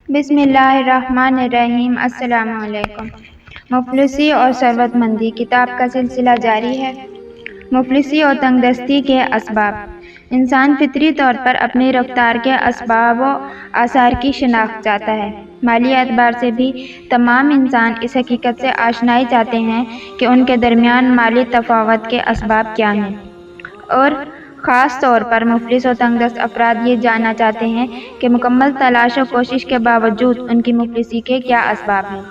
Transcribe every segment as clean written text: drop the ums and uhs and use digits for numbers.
بسم اللہ الرحمن الرحیم۔ السلام علیکم۔ مفلسی اور ثروت مندی کتاب کا سلسلہ جاری ہے۔ مفلسی اور تنگ دستی کے اسباب۔ انسان فطری طور پر اپنی رفتار کے اسباب و آثار کی شناخت چاہتا ہے۔ مالی اعتبار سے بھی تمام انسان اس حقیقت سے آشنائی چاہتے ہیں کہ ان کے درمیان مالی تفاوت کے اسباب کیا ہیں، اور خاص طور پر مفلس و تنگ دست افراد یہ جاننا چاہتے ہیں کہ مکمل تلاش و کوشش کے باوجود ان کی مفلسی کے کیا اسباب ہیں۔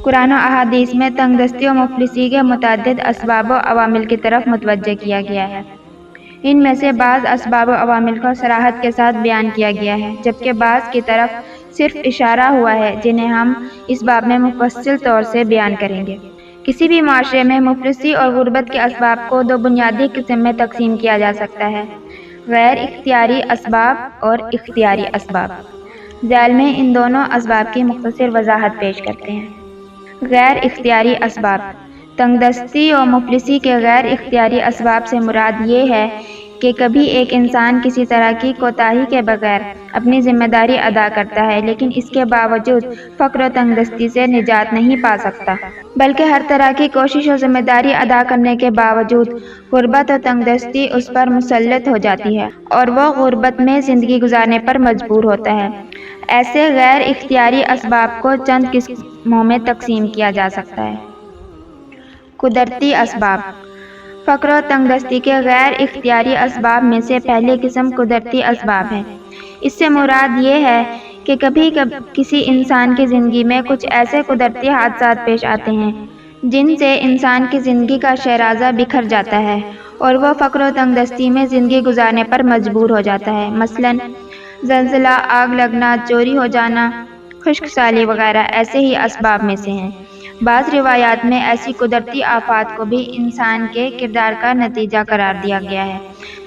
قرآن و احادیث میں تنگ دستی و مفلسی کے متعدد اسباب و عوامل کی طرف متوجہ کیا گیا ہے۔ ان میں سے بعض اسباب و عوامل کو صراحت کے ساتھ بیان کیا گیا ہے، جبکہ بعض کی طرف صرف اشارہ ہوا ہے جنہیں ہم اس باب میں مفصل طور سے بیان کریں گے۔ کسی بھی معاشرے میں مفلسی اور غربت کے اسباب کو دو بنیادی قسم میں تقسیم کیا جا سکتا ہے: غیر اختیاری اسباب اور اختیاری اسباب۔ ذیل میں ان دونوں اسباب کی مختصر وضاحت پیش کرتے ہیں۔ غیر اختیاری اسباب۔ تنگ دستی و مفلسی کے غیر اختیاری اسباب سے مراد یہ ہے کہ کبھی ایک انسان کسی طرح کی کوتاہی کے بغیر اپنی ذمہ داری ادا کرتا ہے، لیکن اس کے باوجود فقر و تنگ دستی سے نجات نہیں پا سکتا، بلکہ ہر طرح کی کوشش و ذمہ داری ادا کرنے کے باوجود غربت و تنگ دستی اس پر مسلط ہو جاتی ہے اور وہ غربت میں زندگی گزارنے پر مجبور ہوتا ہے۔ ایسے غیر اختیاری اسباب کو چند قسموں میں تقسیم کیا جا سکتا ہے۔ قدرتی اسباب۔ فقر و تنگ دستی کے غیر اختیاری اسباب میں سے پہلی قسم قدرتی اسباب ہے۔ اس سے مراد یہ ہے کہ کبھی کسی انسان کی زندگی میں کچھ ایسے قدرتی حادثات پیش آتے ہیں جن سے انسان کی زندگی کا شیرازہ بکھر جاتا ہے اور وہ فقر و تنگ دستی میں زندگی گزارنے پر مجبور ہو جاتا ہے۔ مثلاً زلزلہ، آگ لگنا، چوری ہو جانا، خشک سالی وغیرہ ایسے ہی اسباب میں سے ہیں۔ بعض روایات میں ایسی قدرتی آفات کو بھی انسان کے کردار کا نتیجہ قرار دیا گیا ہے،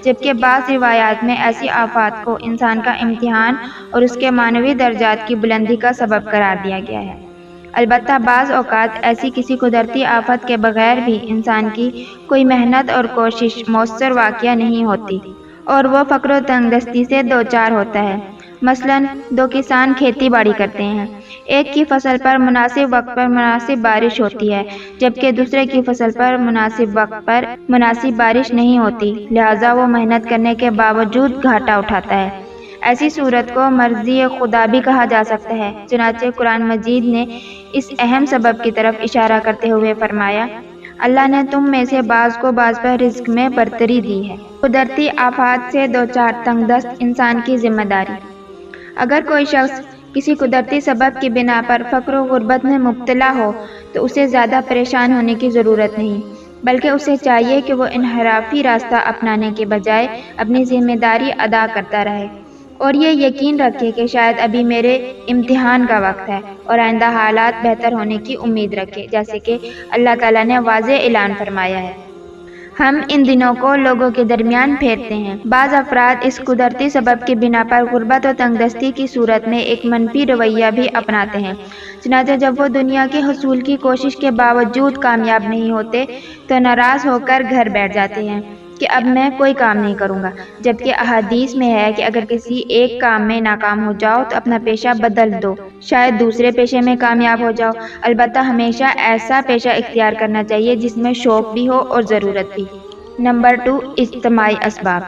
جبکہ بعض روایات میں ایسی آفات کو انسان کا امتحان اور اس کے معنوی درجات کی بلندی کا سبب قرار دیا گیا ہے۔ البتہ بعض اوقات ایسی کسی قدرتی آفت کے بغیر بھی انسان کی کوئی محنت اور کوشش مؤثر واقع نہیں ہوتی اور وہ فقر و تنگ دستی سے دوچار ہوتا ہے۔ مثلاً دو کسان کھیتی باڑی کرتے ہیں۔ ایک کی فصل پر مناسب وقت پر مناسب بارش ہوتی ہے، جبکہ دوسرے کی فصل پر مناسب وقت پر مناسب بارش نہیں ہوتی، لہٰذا وہ محنت کرنے کے باوجود گھاٹا اٹھاتا ہے۔ ایسی صورت کو مرضی خدا بھی کہا جا سکتا ہے۔ چنانچہ قرآن مجید نے اس اہم سبب کی طرف اشارہ کرتے ہوئے فرمایا: اللہ نے تم میں سے بعض کو بعض پر رزق میں برتری دی ہے۔ قدرتی آفات سے دوچار تنگ دست انسان کی ذمہ داری۔ اگر کوئی شخص کسی قدرتی سبب کی بنا پر فقر و غربت میں مبتلا ہو تو اسے زیادہ پریشان ہونے کی ضرورت نہیں، بلکہ اسے چاہیے کہ وہ انحرافی راستہ اپنانے کے بجائے اپنی ذمہ داری ادا کرتا رہے اور یہ یقین رکھے کہ شاید ابھی میرے امتحان کا وقت ہے، اور آئندہ حالات بہتر ہونے کی امید رکھے، جیسے کہ اللہ تعالیٰ نے واضح اعلان فرمایا ہے۔ ہم ان دنوں کو لوگوں کے درمیان پھیرتے ہیں۔ بعض افراد اس قدرتی سبب کی بنا پر غربت و تنگ دستی کی صورت میں ایک منفی رویہ بھی اپناتے ہیں۔ چنانچہ جب وہ دنیا کے حصول کی کوشش کے باوجود کامیاب نہیں ہوتے تو ناراض ہو کر گھر بیٹھ جاتے ہیں کہ اب میں کوئی کام نہیں کروں گا، جبکہ احادیث میں ہے کہ اگر کسی ایک کام میں ناکام ہو جاؤ تو اپنا پیشہ بدل دو، شاید دوسرے پیشے میں کامیاب ہو جاؤ۔ البتہ ہمیشہ ایسا پیشہ اختیار کرنا چاہیے جس میں شوق بھی ہو اور ضرورت بھی۔ نمبر 2، اجتماعی اسباب۔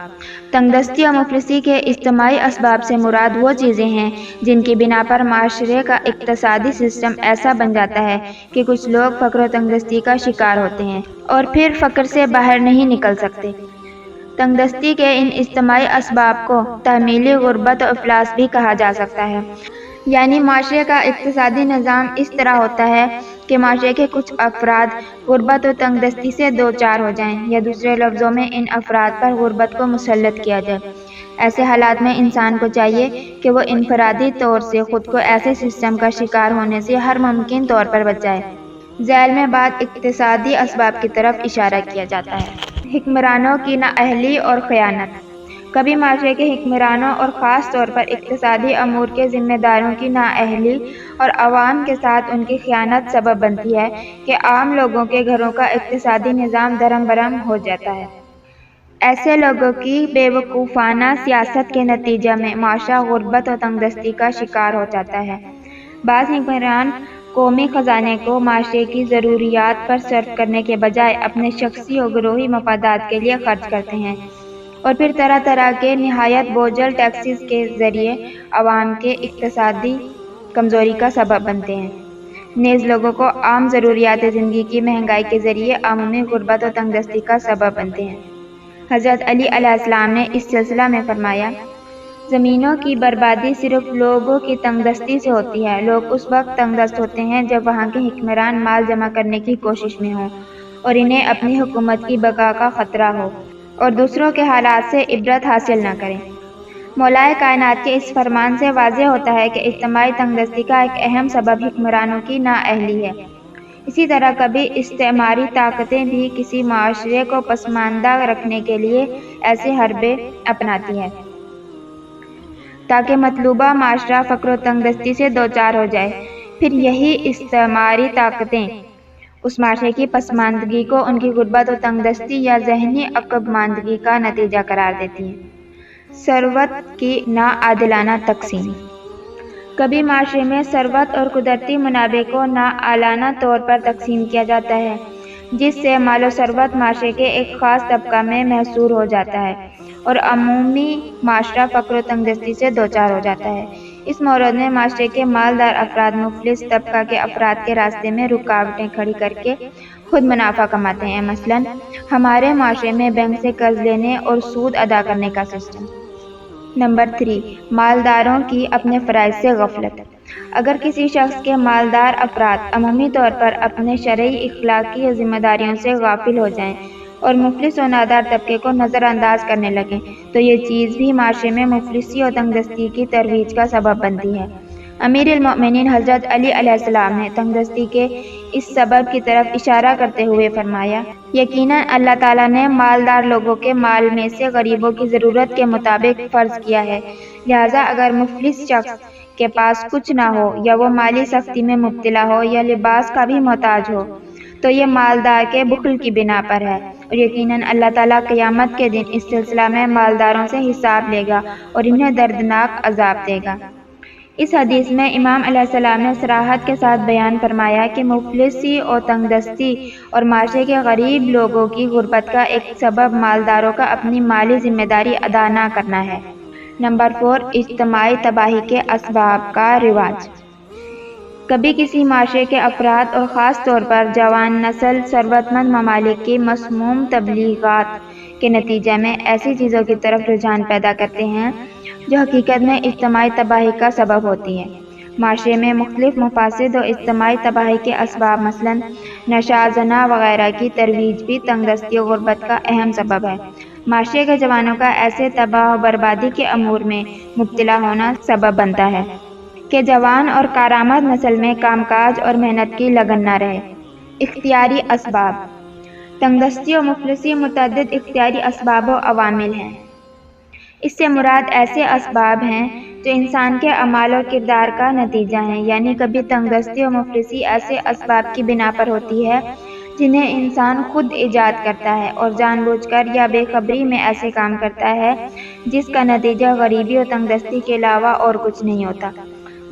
تنگ دستی اور مفلسی کے اجتماعی اسباب سے مراد وہ چیزیں ہیں جن کی بنا پر معاشرے کا اقتصادی سسٹم ایسا بن جاتا ہے کہ کچھ لوگ فقر و تنگ دستی کا شکار ہوتے ہیں اور پھر فقر سے باہر نہیں نکل سکتے۔ تنگ دستی کے ان اجتماعی اسباب کو تحمیلی غربت و افلاس بھی کہا جا سکتا ہے، یعنی معاشرے کا اقتصادی نظام اس طرح ہوتا ہے کہ معاشرے کے کچھ افراد غربت و تنگ دستی سے دوچار ہو جائیں، یا دوسرے لفظوں میں ان افراد پر غربت کو مسلط کیا جائے۔ ایسے حالات میں انسان کو چاہیے کہ وہ انفرادی طور سے خود کو ایسے سسٹم کا شکار ہونے سے ہر ممکن طور پر بچائے۔ ذیل میں بعض اقتصادی اسباب کی طرف اشارہ کیا جاتا ہے۔ حکمرانوں کی نااہلی اور خیانت۔ کبھی معاشرے کے حکمرانوں اور خاص طور پر اقتصادی امور کے ذمہ داروں کی نااہلی اور عوام کے ساتھ ان کی خیانت سبب بنتی ہے کہ عام لوگوں کے گھروں کا اقتصادی نظام دھرم برہم ہو جاتا ہے۔ ایسے لوگوں کی بیوقوفانہ سیاست کے نتیجے میں معاشرہ غربت اور تنگدستی کا شکار ہو جاتا ہے۔ بعض حکمران قومی خزانے کو معاشرے کی ضروریات پر صرف کرنے کے بجائے اپنے شخصی اور گروہی مفادات کے لیے خرچ کرتے ہیں اور پھر طرح طرح کے نہایت بوجھل ٹیکسز کے ذریعے عوام کے اقتصادی کمزوری کا سبب بنتے ہیں، نیز لوگوں کو عام ضروریات زندگی کی مہنگائی کے ذریعے عمومی غربت اور تنگدستی کا سبب بنتے ہیں۔ حضرت علی علیہ السلام نے اس سلسلہ میں فرمایا، زمینوں کی بربادی صرف لوگوں کی تنگدستی سے ہوتی ہے۔ لوگ اس وقت تنگدست ہوتے ہیں جب وہاں کے حکمران مال جمع کرنے کی کوشش میں ہوں اور انہیں اپنی حکومت کی بقا کا خطرہ ہو اور دوسروں کے حالات سے عبرت حاصل نہ کریں۔ مولائے کائنات کے اس فرمان سے واضح ہوتا ہے کہ اجتماعی تنگدستی کا ایک اہم سبب حکمرانوں کی نااہلی ہے۔ اسی طرح کبھی استعماری طاقتیں بھی کسی معاشرے کو پسماندہ رکھنے کے لیے ایسے حربے اپناتی ہیں تاکہ مطلوبہ معاشرہ فقر و تنگدستی سے دوچار ہو جائے۔ پھر یہی استعماری طاقتیں اس معاشرے کی پسماندگی کو ان کی غربت و تنگدستی یا ذہنی عقب ماندگی کا نتیجہ قرار دیتی ہیں۔ ثروت کی ناعادلانہ تقسیم۔ کبھی معاشرے میں ثروت اور قدرتی منابع کو ناعادلانہ طور پر تقسیم کیا جاتا ہے، جس سے مال و ثروت معاشرے کے ایک خاص طبقہ میں محصور ہو جاتا ہے اور عمومی معاشرہ فقر و تنگدستی سے دوچار ہو جاتا ہے۔ اس مورد میں معاشرے کے مالدار افراد مفلس طبقہ کے افراد کے راستے میں رکاوٹیں کھڑی کر کے خود منافع کماتے ہیں۔ مثلاً ہمارے معاشرے میں بینک سے قرض لینے اور سود ادا کرنے کا سسٹم۔ نمبر 3، مالداروں کی اپنے فرائض سے غفلت۔ اگر کسی شخص کے مالدار افراد عمومی طور پر اپنے شرعی، اخلاقی اور ذمہ داریوں سے غافل ہو جائیں اور مفلس و نادار طبقے کو نظر انداز کرنے لگیں تو یہ چیز بھی معاشرے میں مفلسی اور تنگدستی کی ترویج کا سبب بنتی ہے۔ امیر المؤمنین حضرت علی علیہ السلام نے تنگدستی کے اس سبب کی طرف اشارہ کرتے ہوئے فرمایا، یقیناً اللہ تعالیٰ نے مالدار لوگوں کے مال میں سے غریبوں کی ضرورت کے مطابق فرض کیا ہے، لہٰذا اگر مفلس شخص کے پاس کچھ نہ ہو یا وہ مالی سختی میں مبتلا ہو یا لباس کا بھی محتاج ہو تو یہ مالدار کے بخل کی بنا پر ہے، اور یقیناً اللہ تعالیٰ قیامت کے دن اس سلسلہ میں مالداروں سے حساب لے گا اور انہیں دردناک عذاب دے گا۔ اس حدیث میں امام علیہ السلام نے صراحت کے ساتھ بیان فرمایا کہ مفلسی اور تنگدستی اور معاشرے کے غریب لوگوں کی غربت کا ایک سبب مالداروں کا اپنی مالی ذمہ داری ادا نہ کرنا ہے۔ نمبر 4، اجتماعی تباہی کے اسباب کا رواج۔ کبھی کسی معاشرے کے افراد اور خاص طور پر جوان نسل ثروت مند ممالک کی مسموم تبلیغات کے نتیجے میں ایسی چیزوں کی طرف رجحان پیدا کرتے ہیں جو حقیقت میں اجتماعی تباہی کا سبب ہوتی ہیں۔ معاشرے میں مختلف مفاسد اور اجتماعی تباہی کے اسباب مثلاً نشہ، زنا وغیرہ کی ترویج بھی تنگدستی اور غربت کا اہم سبب ہے۔ معاشرے کے جوانوں کا ایسے تباہ و بربادی کے امور میں مبتلا ہونا سبب بنتا ہے کہ جوان اور کارآمد نسل میں کام کاج اور محنت کی لگن نہ رہے۔ اختیاری اسباب۔ تنگدستی اور مفلسی متعدد اختیاری اسباب و عوامل ہیں۔ اس سے مراد ایسے اسباب ہیں جو انسان کے اعمال اور کردار کا نتیجہ ہیں، یعنی کبھی تنگدستی اور مفلسی ایسے اسباب کی بنا پر ہوتی ہے جنہیں انسان خود ایجاد کرتا ہے اور جان بوجھ کر یا بے خبری میں ایسے کام کرتا ہے جس کا نتیجہ غریبی اور تنگدستی کے علاوہ اور کچھ نہیں ہوتا۔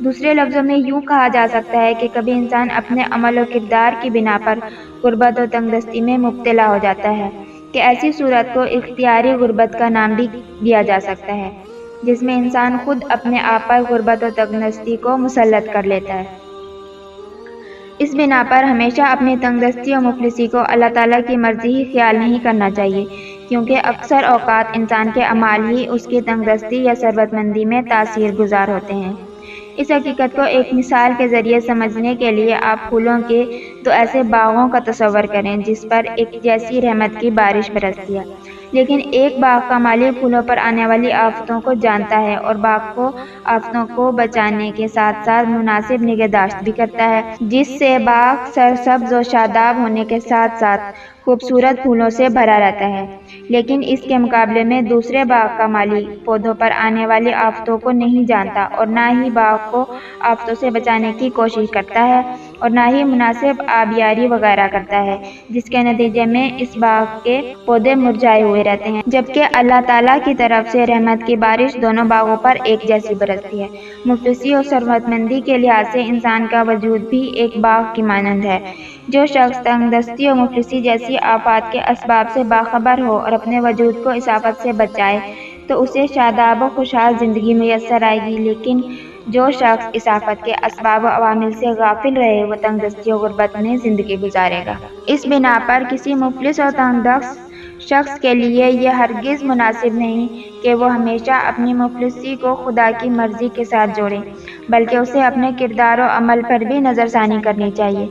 دوسرے لفظوں میں یوں کہا جا سکتا ہے کہ کبھی انسان اپنے عمل و کردار کی بنا پر غربت اور تنگدستی میں مبتلا ہو جاتا ہے کہ ایسی صورت کو اختیاری غربت کا نام بھی دیا جا سکتا ہے، جس میں انسان خود اپنے آپ پر غربت اور تنگدستی کو مسلط کر لیتا ہے۔ اس بنا پر ہمیشہ اپنی تنگدستی اور مفلسی کو اللہ تعالیٰ کی مرضی ہی خیال نہیں کرنا چاہیے، کیونکہ اکثر اوقات انسان کے اعمال ہی اس کی تنگدستی یا ثروت مندی میں تاثیر گزار ہوتے ہیں۔ اس حقیقت کو ایک مثال کے ذریعے سمجھنے کے لیے آپ پھولوں کے دو ایسے باغوں کا تصور کریں جس پر ایک جیسی رحمت کی بارش برستی ہے، لیکن ایک باغ کا مالک پھولوں پر آنے والی آفتوں کو جانتا ہے اور باغ کو آفتوں کو بچانے کے ساتھ ساتھ مناسب نگہداشت بھی کرتا ہے، جس سے باغ سرسبز و شاداب ہونے کے ساتھ ساتھ خوبصورت پھولوں سے بھرا رہتا ہے۔ لیکن اس کے مقابلے میں دوسرے باغ کا مالک پودوں پر آنے والی آفتوں کو نہیں جانتا اور نہ ہی باغ کو آفتوں سے بچانے کی کوشش کرتا ہے اور نہ ہی مناسب آبیاری وغیرہ کرتا ہے، جس کے نتیجے میں اس باغ کے پودے مرجھائے ہوئے رہتے ہیں، جبکہ اللہ تعالیٰ کی طرف سے رحمت کی بارش دونوں باغوں پر ایک جیسی برستی ہے۔ مفلسی اور ثروت مندی کے لحاظ سے انسان کا وجود بھی ایک باغ کی مانند ہے۔ جو شخص تنگ دستی اور مفلسی جیسی آفات کے اسباب سے باخبر ہو اور اپنے وجود کو اس آفت سے بچائے تو اسے شاداب و خوشحال زندگی میسر آئے گی، لیکن جو شخص اس آفت کے اسباب و عوامل سے غافل رہے وہ تنگ دستی و غربت میں زندگی گزارے گا۔ اس بنا پر کسی مفلس اور تنگ دست شخص کے لیے یہ ہرگز مناسب نہیں کہ وہ ہمیشہ اپنی مفلسی کو خدا کی مرضی کے ساتھ جوڑے، بلکہ اسے اپنے کردار و عمل پر بھی نظر ثانی کرنی چاہیے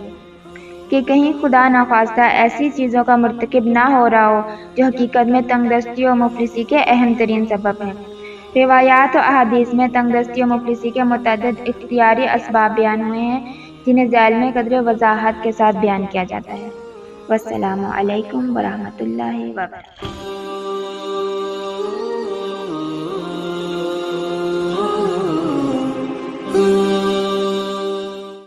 کہ کہیں خدا نخواستہ ایسی چیزوں کا مرتکب نہ ہو رہا ہو جو حقیقت میں تنگ دستی و مفلسی کے اہم ترین سبب ہیں۔ روایات و احادیث میں تنگ دستی و مفلسی کے متعدد اختیاری اسباب بیان ہوئے ہیں، جنہیں ذیل میں قدر وضاحت کے ساتھ بیان کیا جاتا ہے۔ والسلام علیکم ورحمۃ اللہ وبرکاتہ۔